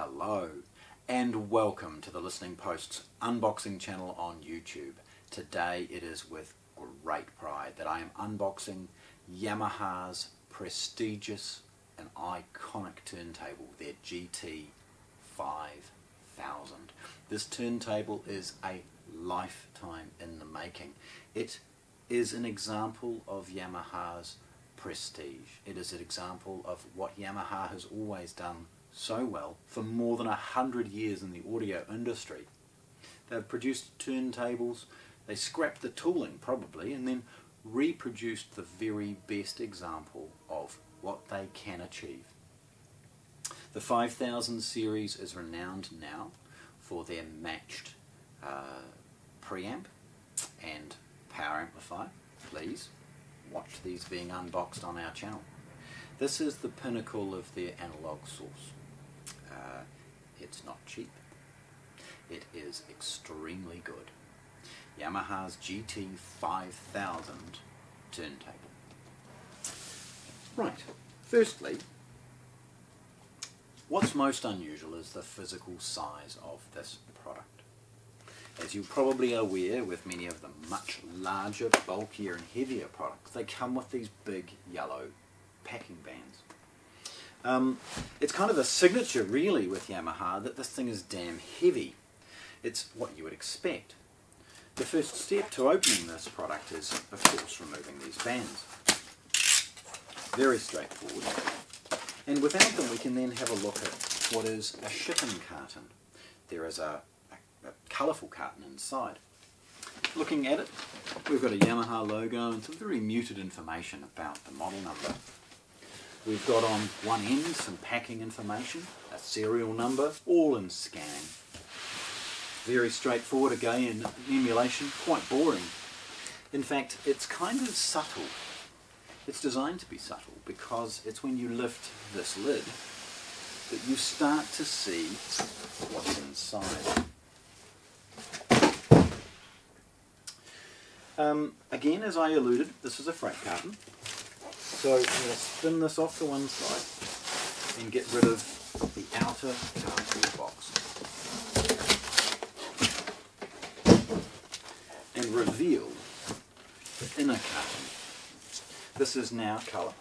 Hello and welcome to the Listening Post's unboxing channel on YouTube. Today it is with great pride that I am unboxing Yamaha's prestigious and iconic turntable, their GT-5000. This turntable is a lifetime in the making. It is an example of Yamaha's prestige. It is an example of what Yamaha has always done so well for more than 100 years in the audio industry. They've produced turntables, they scrapped the tooling probably, and then reproduced the very best example of what they can achieve. The 5000 series is renowned now for their matched preamp and power amplifier. Please watch these being unboxed on our channel. This is the pinnacle of their analog source. It's not cheap. It is extremely good. Yamaha's GT-5000 turntable. Right, firstly, what's most unusual is the physical size of this product. As you're probably aware, with many of the much larger, bulkier and heavier products, they come with these big yellow packing bands. It's kind of a signature really with Yamaha that this thing is damn heavy. It's what you would expect. The first step to opening this product is, of course, removing these bands. Very straightforward. And without them we can then have a look at what is a shipping carton. There is a colourful carton inside. Looking at it, we've got a Yamaha logo and some very muted information about the model number. We've got on one end some packing information, a serial number, all in scanning. Very straightforward again in emulation, quite boring. In fact, it's kind of subtle. It's designed to be subtle because it's when you lift this lid that you start to see what's inside. Again, as I alluded, this is a freight carton. So I'm going to spin this off to one side and get rid of the outer cardboard box. And reveal the inner carton. This is now colour.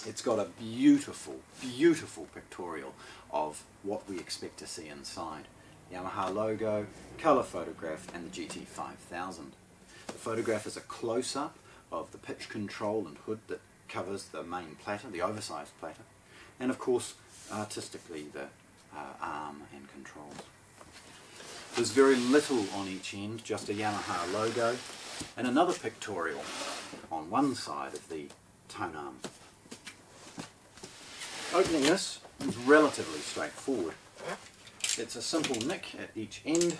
It's got a beautiful, beautiful pictorial of what we expect to see inside. Yamaha logo, colour photograph and the GT-5000. The photograph is a close-up of the pitch control and hood that covers the main platter, the oversized platter, and of course artistically the arm and controls. There's very little on each end, just a Yamaha logo and another pictorial on one side of the tone arm. Opening this is relatively straightforward. It's a simple nick at each end,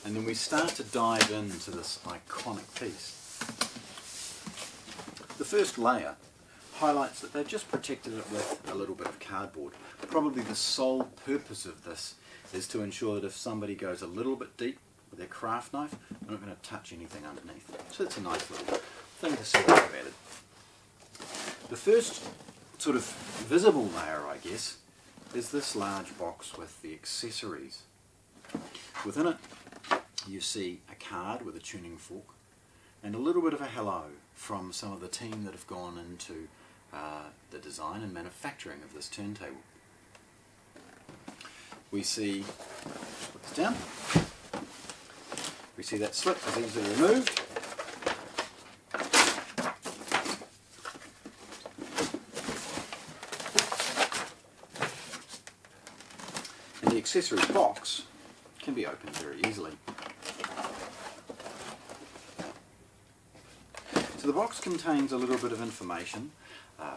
and then we start to dive into this iconic piece. The first layer highlights that they've just protected it with a little bit of cardboard. Probably the sole purpose of this is to ensure that if somebody goes a little bit deep with their craft knife, they're not going to touch anything underneath. So it's a nice little thing to see what they've added. The first sort of visible layer, I guess, is this large box with the accessories. Within it you see a card with a tuning fork and a little bit of a hello from some of the team that have gone into the design and manufacturing of this turntable. We see, put this down, we see that slip is easily removed. And the accessory box can be opened very easily. So the box contains a little bit of information,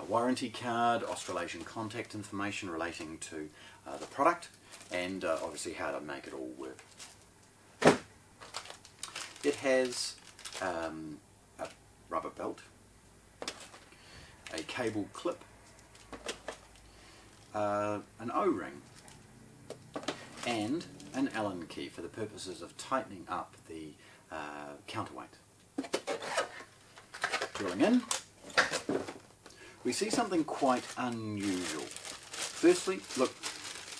warranty card, Australasian contact information relating to the product, and obviously how to make it all work. It has a rubber belt, a cable clip, an O-ring, and an Allen key for the purposes of tightening up the counterweight. Drilling in, we see something quite unusual. Firstly, look,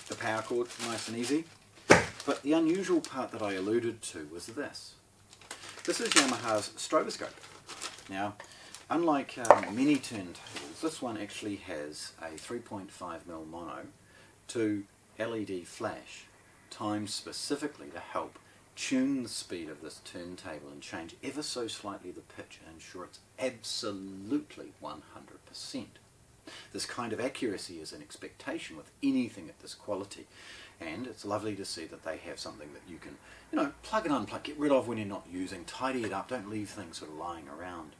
the power cord, nice and easy. But the unusual part that I alluded to was this. This is Yamaha's Stroboscope. Now, unlike many turntables, this one actually has a 3.5mm mono to LED flash, timed specifically to help tune the speed of this turntable and change ever so slightly the pitch and ensure it's absolutely 100%. This kind of accuracy is an expectation with anything at this quality, and it's lovely to see that they have something that you can, you know, plug and unplug, get rid of when you're not using, tidy it up, don't leave things sort of lying around.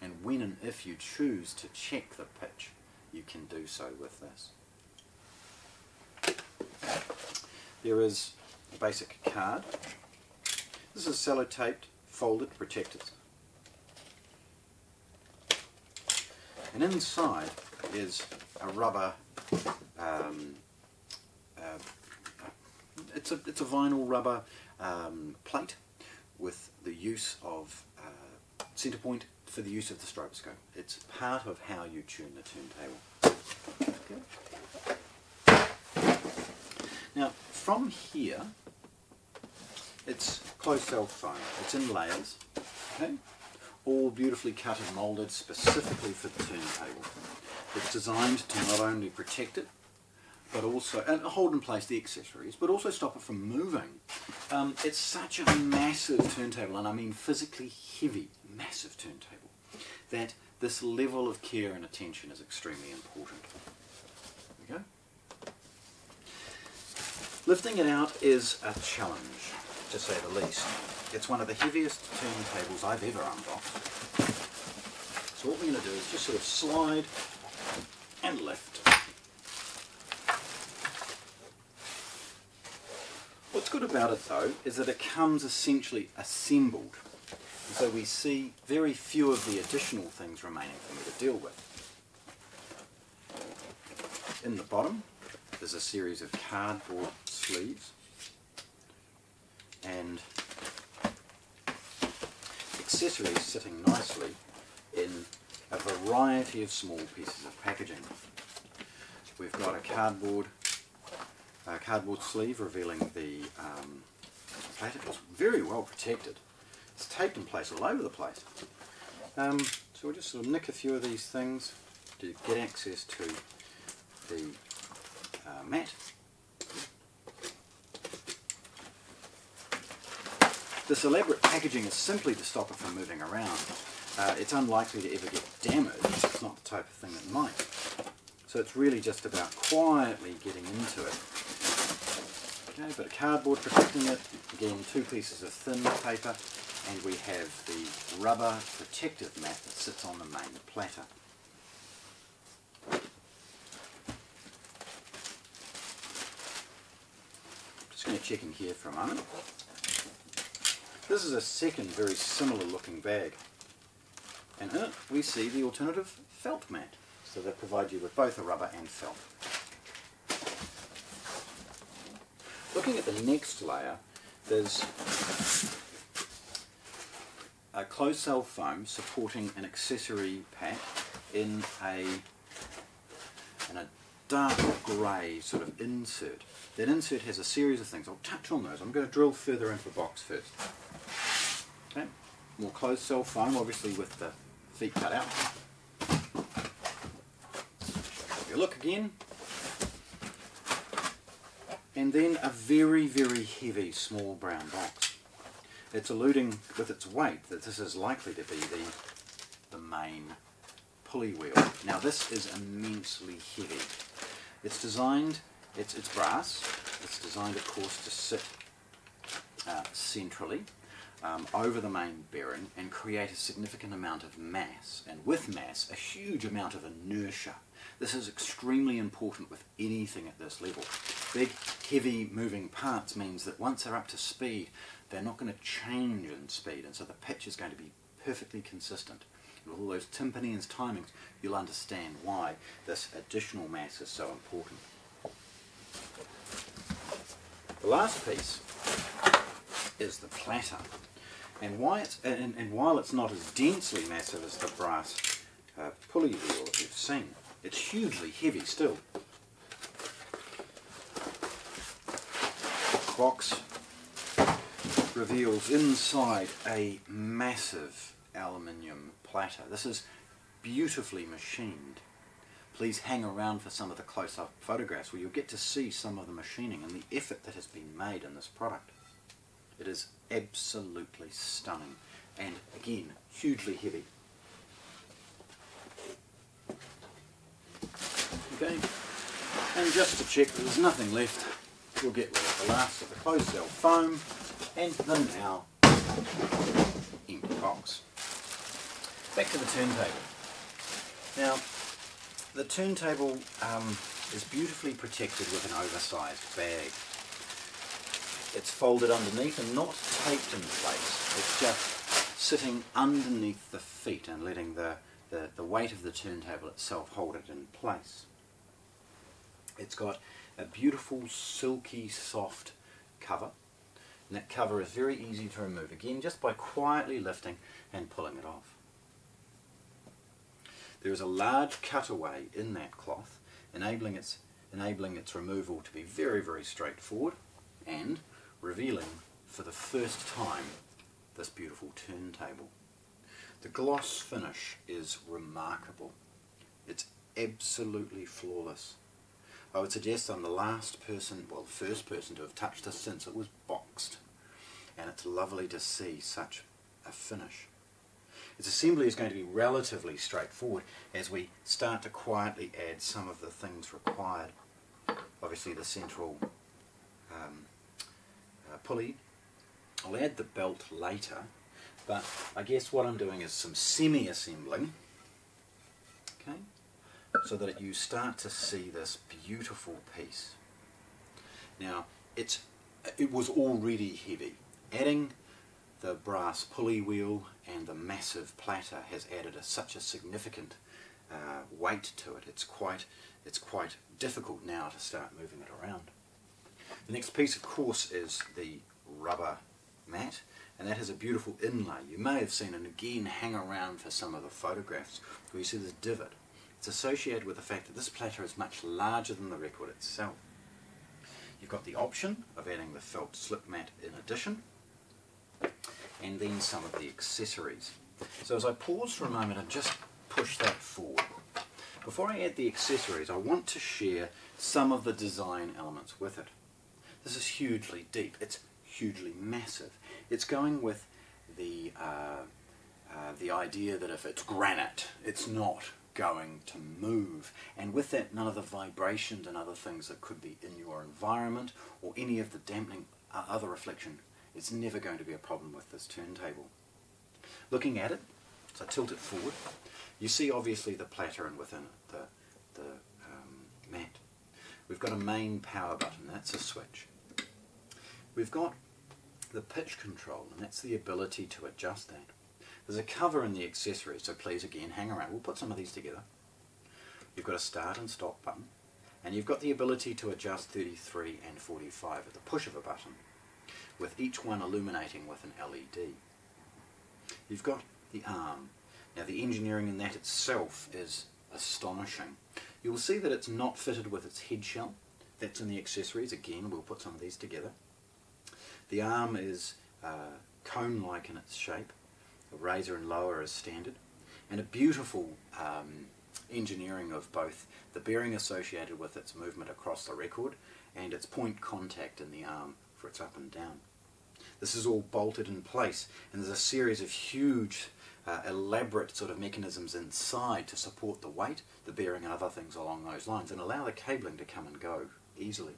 And when and if you choose to check the pitch, you can do so with this. There is a basic card. This is sellotaped, folded, protected. And inside is a rubber, it's a vinyl rubber plate with the use of center point for the use of the stroboscope. It's part of how you tune the turntable. Okay. Now from here, it's closed cell foam. It's in layers, okay? All beautifully cut and moulded specifically for the turntable. It's designed to not only protect it, but also and hold in place the accessories, but also stop it from moving. It's such a massive turntable, and I mean physically heavy, massive turntable, that this level of care and attention is extremely important. There we go. Lifting it out is a challenge, to say the least. It's one of the heaviest turntables I've ever unboxed. So what we're going to do is just sort of slide and lift. What's good about it though is that it comes essentially assembled, and so we see very few of the additional things remaining for me to deal with. In the bottom there's a series of cardboard sleeves and accessories sitting nicely in a variety of small pieces of packaging. We've got a cardboard sleeve revealing the platter. It's very well protected. It's taped in place all over the place. So we'll just sort of nick a few of these things to get access to the mat. This elaborate packaging is simply to stop it from moving around. It's unlikely to ever get damaged. It's not the type of thing that might. So it's really just about quietly getting into it. Okay, but a cardboard protecting it, again 2 pieces of thin paper, and we have the rubber protective mat that sits on the main platter. Just going to check in here for a moment. This is a second very similar looking bag, and in it we see the alternative felt mat, so they provide you with both a rubber and felt. Looking at the next layer, there's a closed cell foam supporting an accessory pack in a dark grey sort of insert. That insert has a series of things. I'll touch on those. I'm going to drill further into the box first. Okay, more closed cell foam, obviously with the feet cut out. Have a look again. And then a very, very heavy small brown box. It's alluding with its weight that this is likely to be the main pulley wheel. Now this is immensely heavy. It's designed, it's brass. It's designed of course to sit centrally over the main bearing and create a significant amount of mass, and with mass a huge amount of inertia. This is extremely important with anything at this level. Big, heavy moving parts means that once they're up to speed, they're not going to change in speed, and so the pitch is going to be perfectly consistent. With all those timpani timings, you'll understand why this additional mass is so important. The last piece is the platter, and while it's not as densely massive as the brass pulley wheel that we've seen, it's hugely heavy still. The box reveals inside a massive aluminium platter. This is beautifully machined. Please hang around for some of the close-up photographs where you'll get to see some of the machining and the effort that has been made in this product. It is absolutely stunning and again hugely heavy. Okay, and just to check that there's nothing left, we'll get rid of the last of the closed cell foam and the now empty box. Back to the turntable. Now, the turntable is beautifully protected with an oversized bag. It's folded underneath and not taped in place. It's just sitting underneath the feet and letting the weight of the turntable itself hold it in place. It's got a beautiful silky soft cover, and that cover is very easy to remove again just by quietly lifting and pulling it off. There is a large cutaway in that cloth, enabling its removal to be very, very straightforward and revealing for the first time this beautiful turntable. The gloss finish is remarkable. It's absolutely flawless. I would suggest I'm the last person, well, first person to have touched this since it was boxed, and it's lovely to see such a finish. Its assembly is going to be relatively straightforward as we start to quietly add some of the things required. Obviously the central pulley. I'll add the belt later, but I guess what I'm doing is some semi-assembling, okay, so that you start to see this beautiful piece. Now, it was already heavy. Adding the brass pulley wheel and the massive platter has added such a significant weight to it. It's quite difficult now to start moving it around. The next piece, of course, is the rubber mat, and that has a beautiful inlay. You may have seen it again hang around for some of the photographs where you see this divot. It's associated with the fact that this platter is much larger than the record itself. You've got the option of adding the felt slip mat in addition, and then some of the accessories. So as I pause for a moment and just push that forward, before I add the accessories, I want to share some of the design elements with it. This is hugely deep, it's hugely massive. It's going with the idea that if it's granite, it's not going to move, and with that none of the vibrations and other things that could be in your environment or any of the dampening other reflection, it's never going to be a problem with this turntable. Looking at it, so I tilt it forward, you see obviously the platter and within it the mat. We've got a main power button, that's a switch. We've got the pitch control, and that's the ability to adjust that. There's a cover in the accessories, so please again hang around. We'll put some of these together. You've got a start and stop button, and you've got the ability to adjust 33 and 45 at the push of a button, with each one illuminating with an LED. You've got the arm. Now the engineering in that itself is astonishing. You'll see that it's not fitted with its head shell. That's in the accessories. Again, we'll put some of these together. The arm is cone-like in its shape. The razor and lower is standard, and a beautiful engineering of both the bearing associated with its movement across the record and its point contact in the arm for its up and down. This is all bolted in place, and there's a series of huge elaborate sort of mechanisms inside to support the weight, the bearing and other things along those lines, and allow the cabling to come and go easily.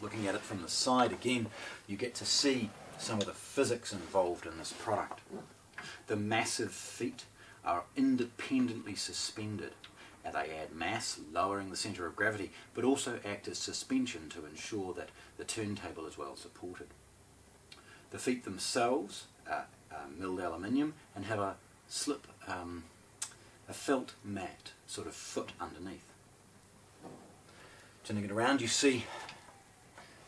Looking at it from the side again, you get to see some of the physics involved in this product. The massive feet are independently suspended, and they add mass, lowering the centre of gravity, but also act as suspension to ensure that the turntable is well supported. The feet themselves are milled aluminium and have a felt mat sort of foot underneath. Turning it around, you see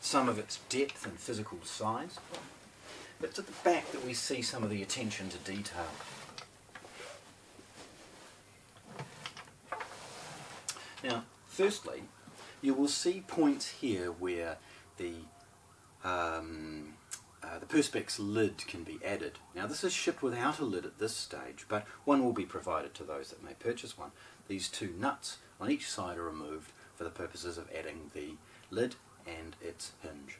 some of its depth and physical size. But it's at the back that we see some of the attention to detail. Now, firstly, you will see points here where the Perspex lid can be added. Now, this is shipped without a lid at this stage, but one will be provided to those that may purchase one. These two nuts on each side are removed for the purposes of adding the lid and its hinge.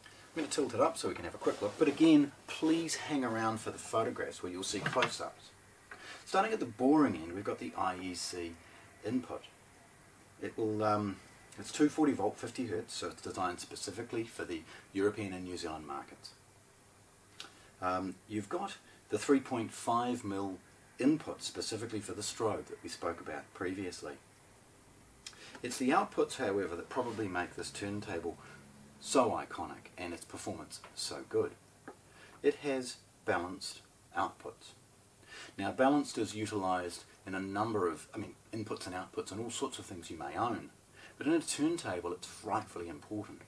I'm going to tilt it up so we can have a quick look, but again, please hang around for the photographs where you'll see close-ups. Starting at the boring end, we've got the IEC input. It will, it's 240 volt 50 Hz, so it's designed specifically for the European and New Zealand markets. You've got the 3.5mm input specifically for the strobe that we spoke about previously. It's the outputs, however, that probably make this turntable so iconic and its performance so good. It has balanced outputs. Now, balanced is utilised in a number of inputs and outputs and all sorts of things you may own, but in a turntable it's frightfully important.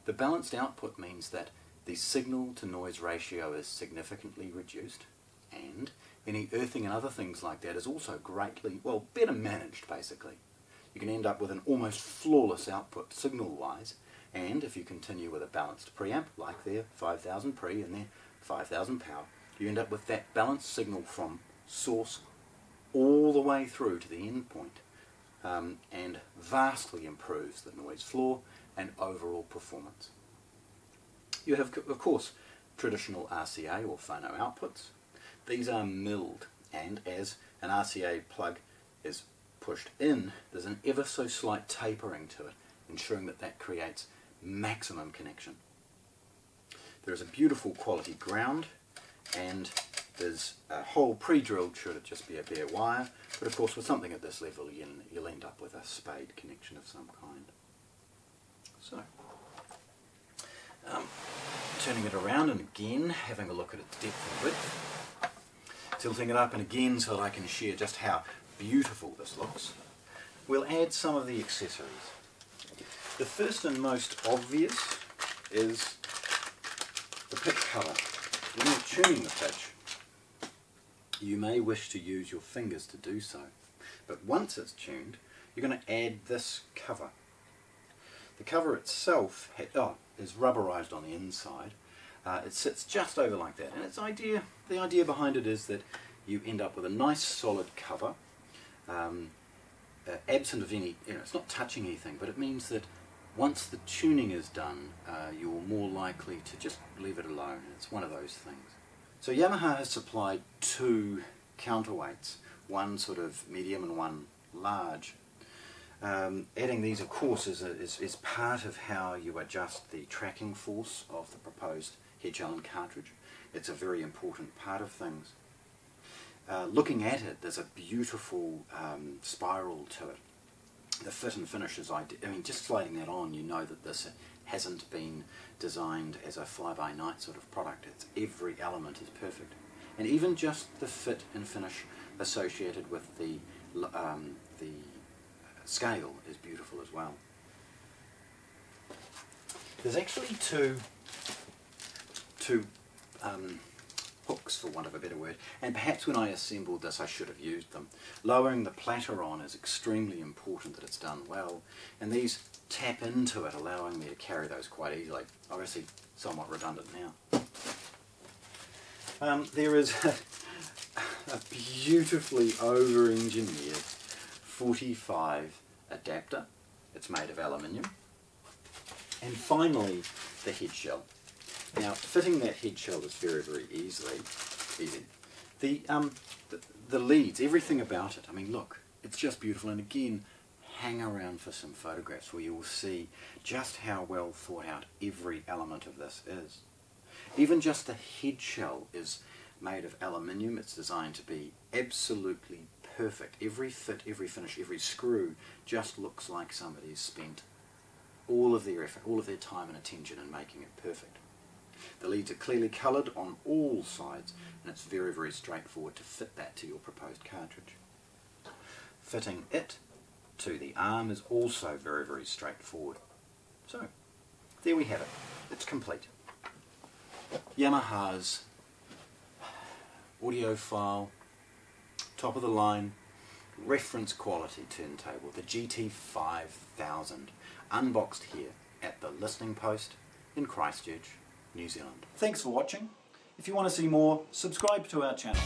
The balanced output means that the signal to noise ratio is significantly reduced, and any earthing and other things like that is also greatly, well, better managed basically. You can end up with an almost flawless output signal-wise, and if you continue with a balanced preamp, like their 5000 pre and their 5000 power, you end up with that balanced signal from source all the way through to the end point, and vastly improves the noise floor and overall performance. You have, of course, traditional RCA or phono outputs. These are milled, and as an RCA plug is pushed in, there's an ever so slight tapering to it, ensuring that that creates maximum connection. There is a beautiful quality ground, and there's a hole pre-drilled should it just be a bare wire, but of course with something at this level you'll end up with a spade connection of some kind. So, turning it around and again having a look at its depth and width, tilting it up and again so that I can share just how beautiful this looks. We'll add some of the accessories. The first and most obvious is the pitch cover. When you're tuning the pitch, you may wish to use your fingers to do so, but once it's tuned, you're going to add this cover. The cover itself is rubberized on the inside. It sits just over like that, and the idea behind it is that you end up with a nice solid cover, absent of any, it's not touching anything, but it means that once the tuning is done, you're more likely to just leave it alone. It's one of those things. So Yamaha has supplied two counterweights, one sort of medium and one large. Adding these, of course, is part of how you adjust the tracking force of the proposed head shell and cartridge. It's a very important part of things. Looking at it, there's a beautiful spiral to it. The fit and finish is just sliding that on, you know that this hasn't been designed as a fly-by-night sort of product. It's every element is perfect, and even just the fit and finish associated with the scale is beautiful as well. There's actually two hooks, for want of a better word, and perhaps when I assembled this I should have used them. Lowering the platter on is extremely important that it's done well, and these tap into it, allowing me to carry those quite easily. Obviously somewhat redundant now. There is a beautifully over-engineered 45 adapter. It's made of aluminium. And finally, the head shell. Now, fitting that head shell is very, very easy. The leads, everything about it, look, it's just beautiful. And again, hang around for some photographs where you will see just how well thought out every element of this is. Even just the head shell is made of aluminium. It's designed to be absolutely perfect. Every fit, every finish, every screw just looks like somebody's spent all of their effort, all of their time and attention in making it perfect. The leads are clearly coloured on all sides, and it's very, very straightforward to fit that to your proposed cartridge. Fitting it to the arm is also very, very straightforward. So, there we have it. It's complete. Yamaha's audiophile, top of the line, reference quality turntable, the GT-5000, unboxed here at the Listening Post in Christchurch, New Zealand. Thanks for watching. If you want to see more, subscribe to our channel.